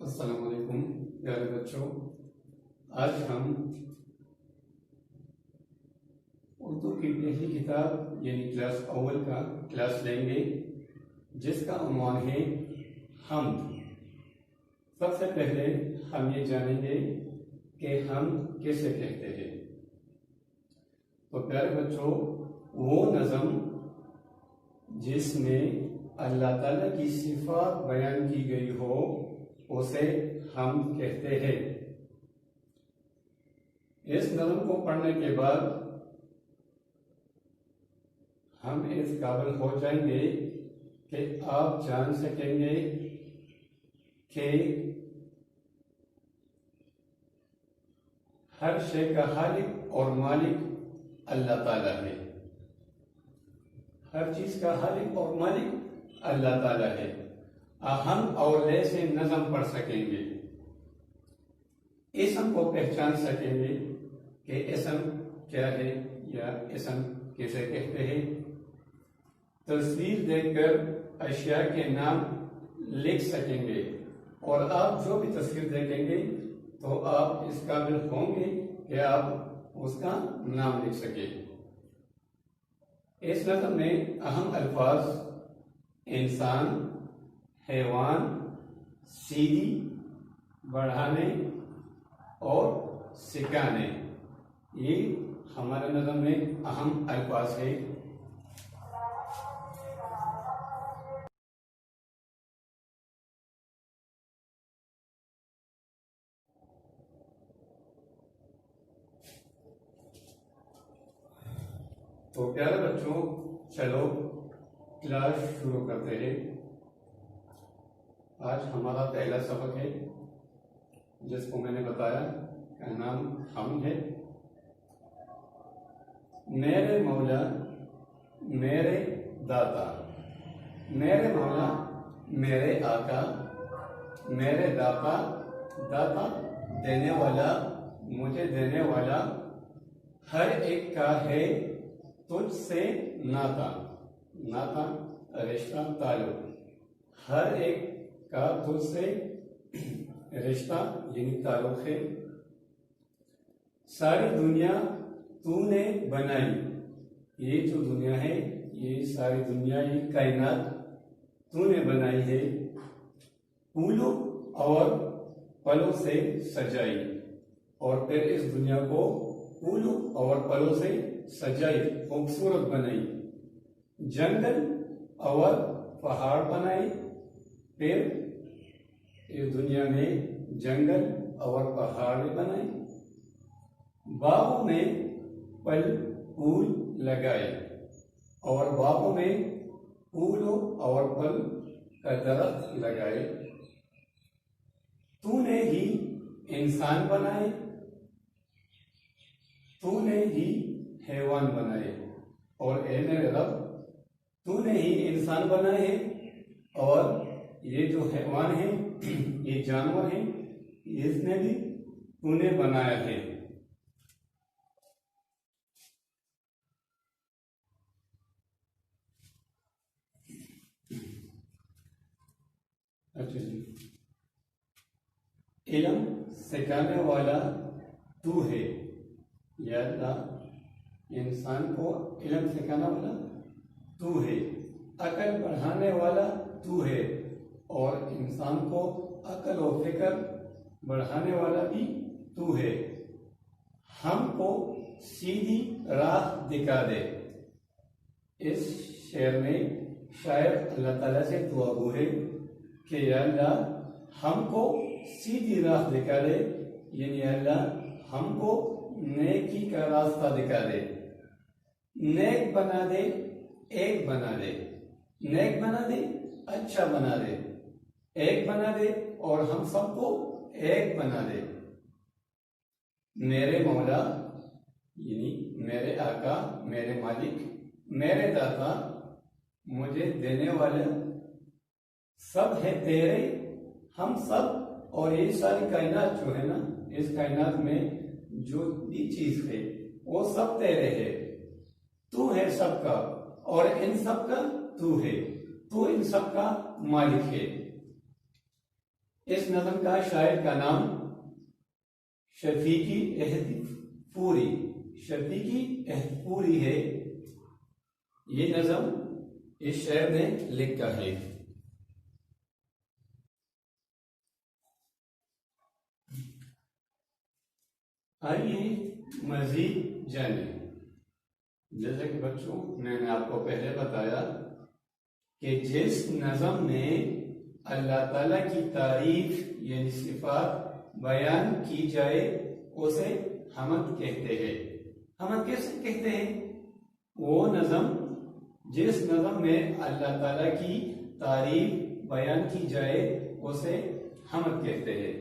अस्सलाम वालेकुम प्यारे बच्चों। आज हम उर्दू की पहली किताब यानी क्लास अव्वल का क्लास लेंगे जिसका उन्वान है हम्द। सबसे पहले हम ये जानेंगे कि हम कैसे कहते हैं। तो प्यारे बच्चों, वो नज़म जिसमें अल्लाह ताला की सिफात बयान की गई हो उसे हम कहते हैं। इस नज़म को पढ़ने के बाद हम इस काबिल हो जाएंगे कि आप जान सकेंगे कि हर शय का खालिक और मालिक अल्लाह ताला है। हर चीज का खालिक और मालिक अल्लाह ताला है। हम और ले से नज़म पढ़ सकेंगे, इसम को पहचान सकेंगे कि इसम क्या है या इसम किसे कहते हैं। तस्वीर देखकर अशिया के नाम लिख सकेंगे और आप जो भी तस्वीर देखेंगे तो आप इस काबिल होंगे कि आप उसका नाम लिख सके। इस नज़म में अहम अल्फाज इंसान, हैवान, सीधी, बढ़ाने और सिकाने, ये हमारे नज़म में अहम अल्फाज है। तो प्यारे बच्चों, चलो क्लास शुरू करते हैं। आज हमारा पहला सबक है जिसको मैंने बताया का नाम हम है। मेरे मौला मेरे दाता, मेरे मौला मेरे आका, मेरे दाता, दाता देने वाला, मुझे देने वाला, हर एक का है तुझसे नाता, नाता रिश्ता ताल्लुक, हर एक का तुझसे रिश्ता यानी ताल्लुक है। सारी दुनिया तूने बनाई, ये जो दुनिया है ये सारी दुनिया, ये कायनात तूने बनाई है। फूलों और पलों से सजाई, और फिर इस दुनिया को फूलों और पलों से सजाई, खूबसूरत बनाई। जंगल और पहाड़ बनाए, फिर इस दुनिया में जंगल और पहाड़ भी बनाए। बागों में फल फूल लगाए, और बागों में फूलों और फल का दरख्त लगाए। तूने ही इंसान बनाए, तूने ही हैवान बनाए, और ए मेरे रब तूने ही इंसान बनाए हैं, और ये जो हैवान है ये जानवर है इसने भी तूने बनाया है। अच्छा जी, इल्म सिखाने वाला तू है या अल्लाह, इंसान को इल्म सिखाने वाला तू है। अकल बढ़ाने वाला तू है, और इंसान को अकल और फिक्र बढ़ाने वाला भी तू है। हमको सीधी राह दिखा दे। इस शेर में शायर अल्लाह ताला से दुआ गो है कि या अल्लाह हमको सीधी राह दिखा दे, यानी अल्लाह हमको नेकी का रास्ता दिखा दे। नेक बना दे, एक बना दे, नेक बना दे, अच्छा बना दे, एक बना दे, और हम सबको एक बना दे। मेरे मौला यानी मेरे आका, मेरे मालिक, मेरे दाता, मुझे देने वाले, सब है तेरे, हम सब, और ये सारी कायनात जो है ना, इस कायनात में जो भी चीज है वो सब तेरे है। तू है सबका, और इन सबका तू है, तू इन सबका मालिक है। इस नज़म का शायर का नाम शफीकी अहदपूरी, शफीकी अहदपूरी है। ये नज़म इस शायर ने लिखा है। आइए मजीद जाने। जैसे कि बच्चों मैंने आपको पहले बताया कि जिस नज़म में अल्लाह ताला की तारीफ यानी सिफात बयान की जाए उसे हमद कहते हैं। हमद कैसे कहते हैं? वो नज़म जिस नज़म में अल्लाह ताला की तारीफ बयान की जाए उसे हमद कहते हैं।